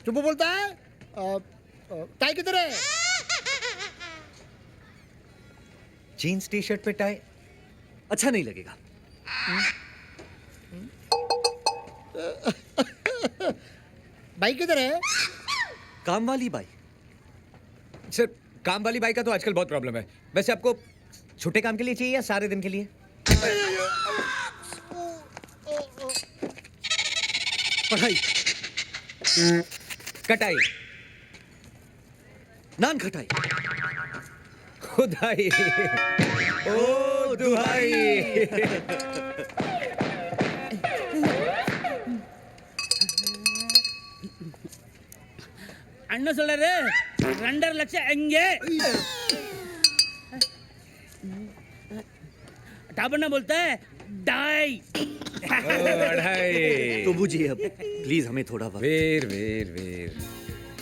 चुप बोलता है। टाई किधर है? जीन्स टी शर्ट पे टाई अच्छा नहीं लगेगा। बाइक किधर है? काम वाली बाई। सर, काम वाली बाई का तो आजकल बहुत प्रॉब्लम है। वैसे आपको छोटे काम के लिए चाहिए या सारे दिन के लिए? पढ़ाई, कटाई, नान खटाई, खुदाई, ओ दुहाई। அண்ணன் சொல்றாரு 2.5 லட்சம் எங்கே टापन्ना बोलता है डाई। अढ़ाई। तो बूझिए अब प्लीज हमें थोड़ा वक्त। वीर वीर वीर,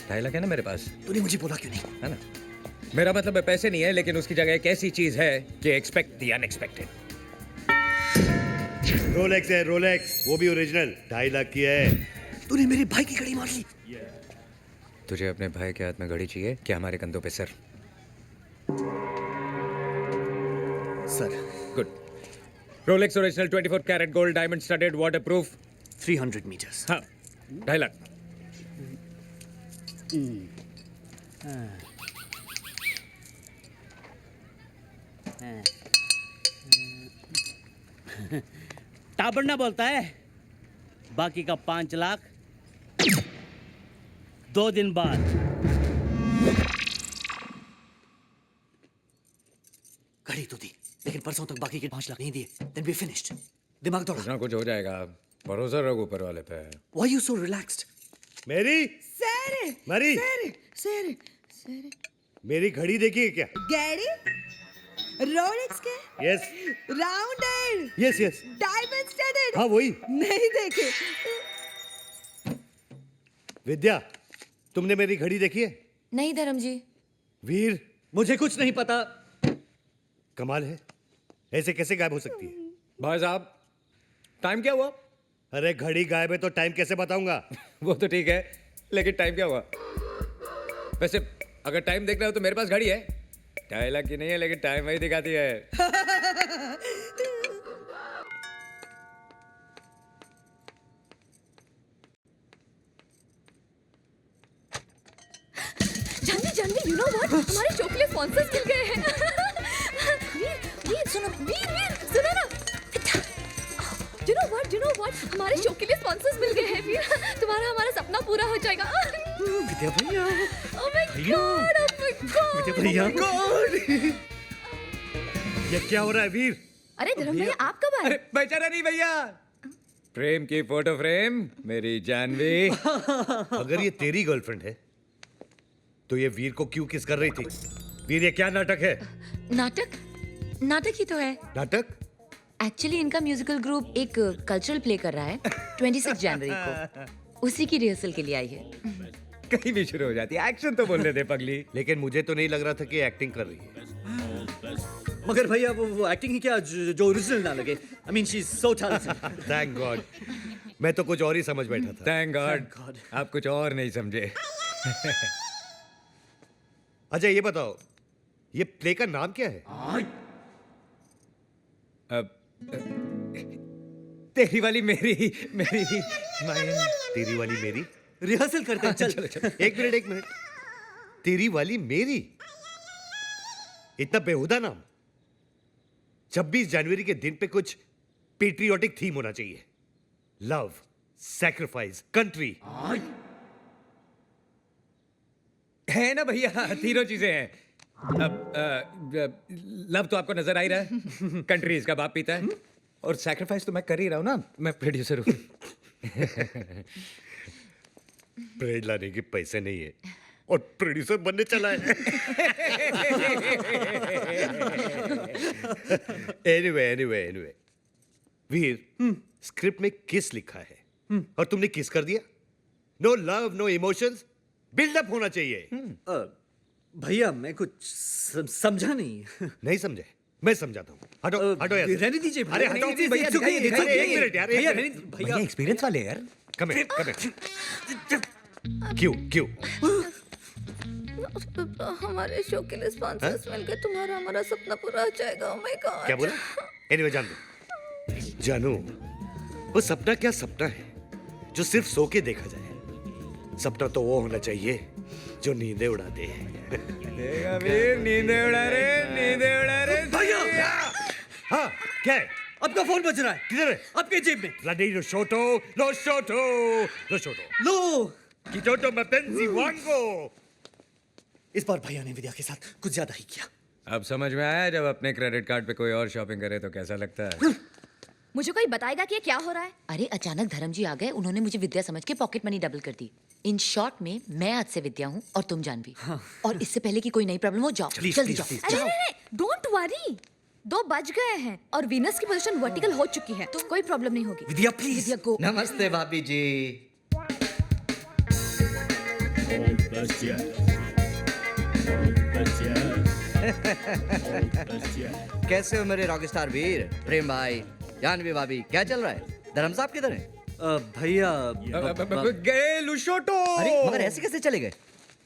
2.5 लाख है ना मेरे पास, तूने मुझे बोला क्यों नहीं? है ना? मेरा मतलब है पैसे नहीं है, लेकिन उसकी जगह एक ऐसी चीज है कि एक्सपेक्ट द अनएक्सपेक्टेड। रोलेक्स है, रोलेक्स, वो भी ओरिजिनल, 2.5 लाख की है। तूने मेरे भाई की घड़ी मार ली। तुझे अपने भाई के हाथ में घड़ी चाहिए क्या हमारे कंधों पे sir? Sir, good. Rolex original 24 carat gold diamond studded water proof. 300 metres. हाँ, 2.5 लाख। टापन्ना बोलता है बाकी का 5 लाख 2 दिन बाद। घड़ी तो दी, लेकिन परसों तक बाकी के 5 लाख नहीं दिए। Then we finished. दिमाग दौड़ा। कुछ ना कुछ हो जाएगा, भरोसा रखो ऊपर वाले पे। Why you so relaxed? मेरी सर मरी सर सर सर मेरी घड़ी देखी है क्या? गैरी रोलेक्स के yes rounded yes yes, diamond studded. हाँ वही। नहीं देखे। विद्या, तुमने मेरी घड़ी देखी है? नहीं धर्म जी। वीर, मुझे कुछ नहीं पता। कमाल है, ऐसे कैसे गायब हो सकती है? भाई साहब, टाइम क्या हुआ? अरे घड़ी गायब है तो टाइम कैसे बताऊंगा? वो तो ठीक है, लेकिन टाइम क्या हुआ? वैसे अगर टाइम देखना हो तो मेरे पास घड़ी है, 2.5 लाख की नहीं है, लेकिन टाइम वही दिखाती है। Janhvi Janhvi, you know what, हमारे चॉकलेट स्पॉन्सर्स मिल गए हैं। वीर सुनो, वीर सुनो ना। यू नो व्हाट, हमारे चॉकलेट स्पॉन्सर्स मिल गए हैं वीर। तुम्हारा हमारा सपना पूरा हो जाएगा। विद्या भैया, oh my God, oh my God. Vidya भैया, ये क्या हो रहा है वीर? अरे धर्म भैया, आप कब आए? अरे बेचारा नहीं भैया, प्रेम की फोटो फ्रेम मेरी जानवी। अगर ये तेरी गर्लफ्रेंड है तो ये वीर को क्यों किस कर रही थी? वीर, ये क्या नाटक है? नाटक ही तो है। नाटक? एक्चुअली इनका म्यूजिकल ग्रुप एक कल्चरल प्ले कर रहा है 26 जनवरी को। उसी की रिहर्सल के लिए आई है। कहीं भी शुरू हो जाती है, एक्शन तो बोलने दे पगली। लेकिन मुझे तो नहीं लग रहा था कि एक्टिंग कर रही है। मगर भैया वो एक्टिंग ही क्या जो ओरिजिनल ना लगे। I mean she's so talented. Thank God, मैं तो कुछ और ही समझ बैठा था। Thank God, Thank God. आप कुछ और नहीं समझे। अच्छा ये बताओ, ये प्ले का नाम क्या है? अब तेरी वाली मेरी मेरी माइन। तेरी वाली मेरी? रिहर्सल करते हैं, चल। एक मिनट, तेरी वाली मेरी, इतना बेहुदा नाम। 26 जनवरी के दिन पे कुछ पेट्रियोटिक थीम होना चाहिए। Love, sacrifice, country. है ना भैया, तीनों चीजें हैं। अब लव तो आपको नजर आ ही रहा है, कंट्री इसका बाप पीता है, और सैक्रिफाइस तो मैं कर ही रहा हूं ना, मैं प्रोड्यूसर हूं। ब्रेड लाने के पैसे नहीं है और प्रोड्यूसर बनने चला है। एनीवे वीर, स्क्रिप्ट में किस लिखा है और तुमने किस कर दिया? No love, no emotions, build up होना चाहिए। भैया मैं कुछ समझा नहीं। नहीं समझे? मैं समझाता हूँ। हटो यार। रहने दीजिए अरे भैया, हटो, रहने भैया, दीजिए, दिखाइए, दिखाइए, एक मिनट यार, एक भैया मिनट। रहने- भैया एक्सपीरियंस वाले यार। Come here. क्यों क्यों? हमारे शो के लिए स्पॉन्सर्स मिल गए, तुम्हारा हमारा सपना पूरा हो जाएगा। ओह माय गॉड। क्या बोला? एनीवे जान दो। जानू, वो सपना क्या सपना है जो सिर्फ सो के देखा जाए। सपना तो वो होना चाहिए जो नींदें उड़ा दे। देखा वीर, नींदे उड़ा रे। भैया! हाँ, क्या है? आपका फोन बज रहा है। किधर है? आपके जेब में। Bloody lo shoto. लो। Kitoto mapenzi wango. इस बार भैया ने विद्या के साथ कुछ ज्यादा ही किया। अब समझ में आया जब अपने क्रेडिट कार्ड पे कोई और शॉपिंग करे तो कैसा लगता है। मुझे कोई बताएगा कि ये क्या हो रहा है? अरे अचानक धर्म जी आ गए, उन्होंने मुझे विद्या समझ के पॉकेट मनी डबल कर दी। इन शॉर्ट में मैं आज से विद्या हूँ और तुम जानवी। और इससे पहले कि कोई नई प्रॉब्लम हो, जाओ जल्दी जाओ। अरे डोंट वरी, 2 बज गए हैं और वीनस की पोजीशन वर्टिकल हो चुकी है, तो कोई प्रॉब्लम नहीं होगी। विद्या प्लीज। विद्या गो। नमस्ते भाभी जी। कैसे हो मेरे रॉकस्टार वीर? प्रेम भाई, जानवी भाभी, क्या चल रहा है? धर्म साहब किधर है? भैया गए लुशोटो। अरे मगर ऐसे कैसे चले गए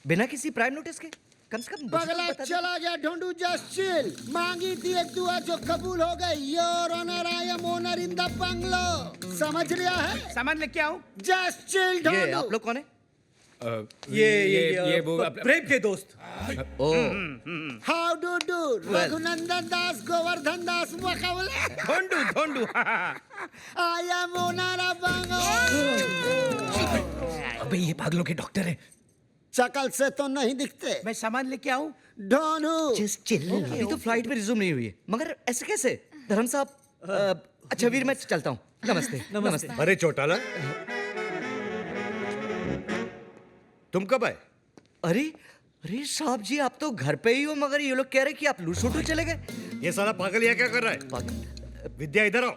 बिना किसी प्राइम नोटिस के? कम से कम मुझे तो पगला बता दो। चला गया ढूंढू, जस्ट चिल। मांगी थी एक दुआ जो कबूल हो गई। Your honour, I am owner in the bungalow. समझ लिया है? सामान लेके आओ। जस्ट चिल ये ढूंढू। आप लोग कौन है? ये वो प्रेम के दोस्त। Oh how do do? Raghunandan Das, Govardhan Das, Dhondu Dhondu. I am owner of bungalow. अबे ये पागलों के डॉक्टर है। शकल से तो नहीं दिखते। मैं सामान लेके आऊं? ढूंढू। Just chill. अभी तो फ्लाइट में रिज्यूम नहीं हुई है, मगर ऐसे कैसे? धर्म साहब अच्छा वीर मैं चलता हूँ। नमस्ते नमस्ते। अरे चौटाला, तुम कब आए? अरे अरे साहब जी आप तो घर पे ही हो, मगर ये लोग कह रहे कि आप लूसोटू चले गए। ये साला पागल यहाँ क्या कर रहा है? विद्या इधर आओ।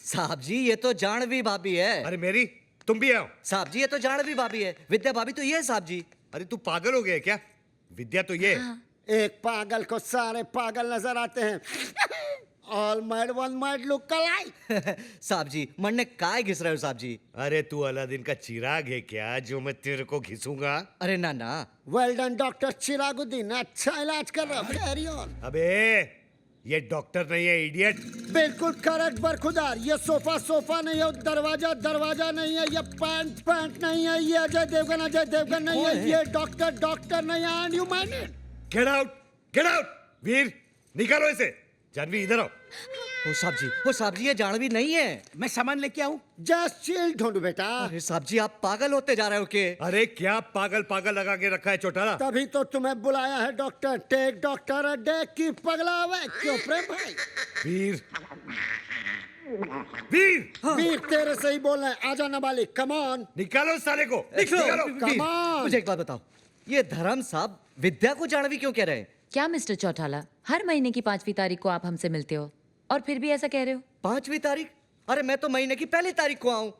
साहब जी ये तो जानवी भाभी है। अरे मेरी, तुम भी आओ। साहब जी ये तो जानवी भाभी है, विद्या भाभी तो ये है साहब जी। अरे तू पागल हो गया क्या? विद्या तो ये है। एक पागल को सारे पागल नजर आते हैं। All mad one mad look alike. साहब जी मरने काय घिस रहे हो साहब जी? अरे तू अलादीन का चिराग है क्या जो मैं तेरे को घिसूंगा? अरे ना ना। वेल डन डॉक्टर चिरागुद्दीन, अच्छा इलाज कर रहा। Carry on. अबे ये डॉक्टर नहीं है, इडियट। बिल्कुल करेक्ट बरखुदार। ये सोफा नहीं है, दरवाजा नहीं है, ये पैंट नहीं है, ये अजय देवगन नहीं है, ये डॉक्टर नहीं है। And you mind it? Get out. Veer निकालो इसे। जानवी इधर आओ। ओ साहब जी ये जानवी नहीं है। मैं सामान लेके आऊं? जस्ट चिल ढूंढू बेटा। अरे साहब जी आप पागल होते जा रहे हो के? अरे क्या पागल लगा के रखा है चौटाला? तभी तो तुम्हें बुलाया है doctor. Take doctor a day की पगला हुआ। क्यों प्रेम भाई? वीर तेरे से ही बोल रहे हैं। आजा नाबालिग, कम ऑन। निकालो इस साले को। निकालो। Come on. मुझे एक बात बताओ, ये धर्म साहब विद्या को जानवी क्यों कह रहे हैं? क्या मिस्टर चौटाला, हर महीने की 5वीं तारीख को आप हमसे मिलते हो और फिर भी ऐसा कह रहे हो? 5वीं तारीख? अरे मैं तो महीने की पहली तारीख को आऊं।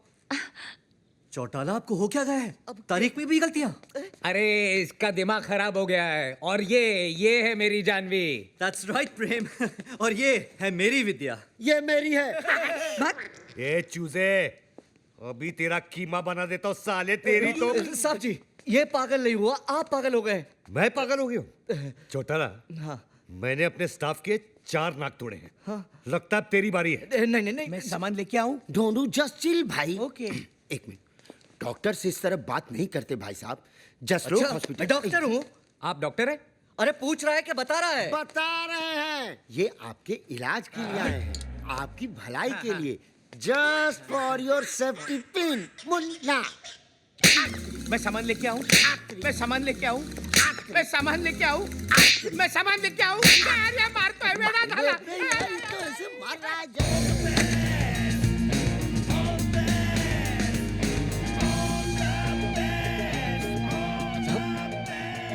चौटाला आपको हो क्या गया है? तारीख में भी गलतियां। अरे इसका दिमाग खराब हो गया है। और ये है मेरी जानवी। That's right प्रेम। और ये है मेरी विद्या। ये मेरी है। ये चूजे, अभी तेरा कीमा बना देता हूँ साले। तेरी तो। साहब जी ये पागल नहीं हुआ, आप पागल हो गए। मैं पागल हो गया हूँ? चौटाला, हाँ मैंने अपने स्टाफ के 4 नाक तोड़े हैं। हाँ। लगता है अब तेरी बारी है। नहीं मैं सामान लेके आऊं? ढूंढू, जस्ट चिल भाई। ओके। एक मिनट, डॉक्टर से इस तरह बात नहीं करते भाई साहब। जस्ट लो अच्छा, हॉस्पिटल। मैं डॉक्टर हूँ। आप डॉक्टर है? अरे पूछ रहा है कि बता रहा है? बता रहे हैं, ये आपके इलाज के लिए आए हैं, आपकी भलाई के लिए। Just for your safety pin. Munna, मैं सामान लेके आऊं? मैं सामान लेके आऊं? मैं सामान लेके आऊं? मैं सामान लेके आऊं? अरे मार तो है बेड़ा झाला। तो ऐसे मार रहा है।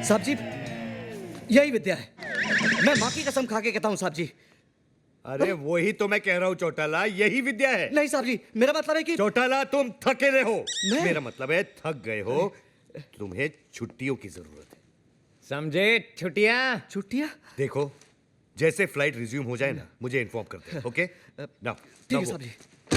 साहब जी यही विद्या है, मैं माँ की कसम खा के कहता हूँ साहब जी। अरे वही तो मैं कह रहा हूँ चौटाला, यही विद्या है। नहीं साहब जी मेरा मतलब है कि चौटाला तुम थके रहे हो। मैं? मेरा मतलब है थक गए हो, तुम्हें छुट्टियों की जरूरत है। समझे? छुट्टियां। छुट्टियाँ? देखो जैसे फ्लाइट रिज्यूम हो जाए ना, मुझे इन्फॉर्म कर दे। ओके? नाउ ठीक है साहब जी।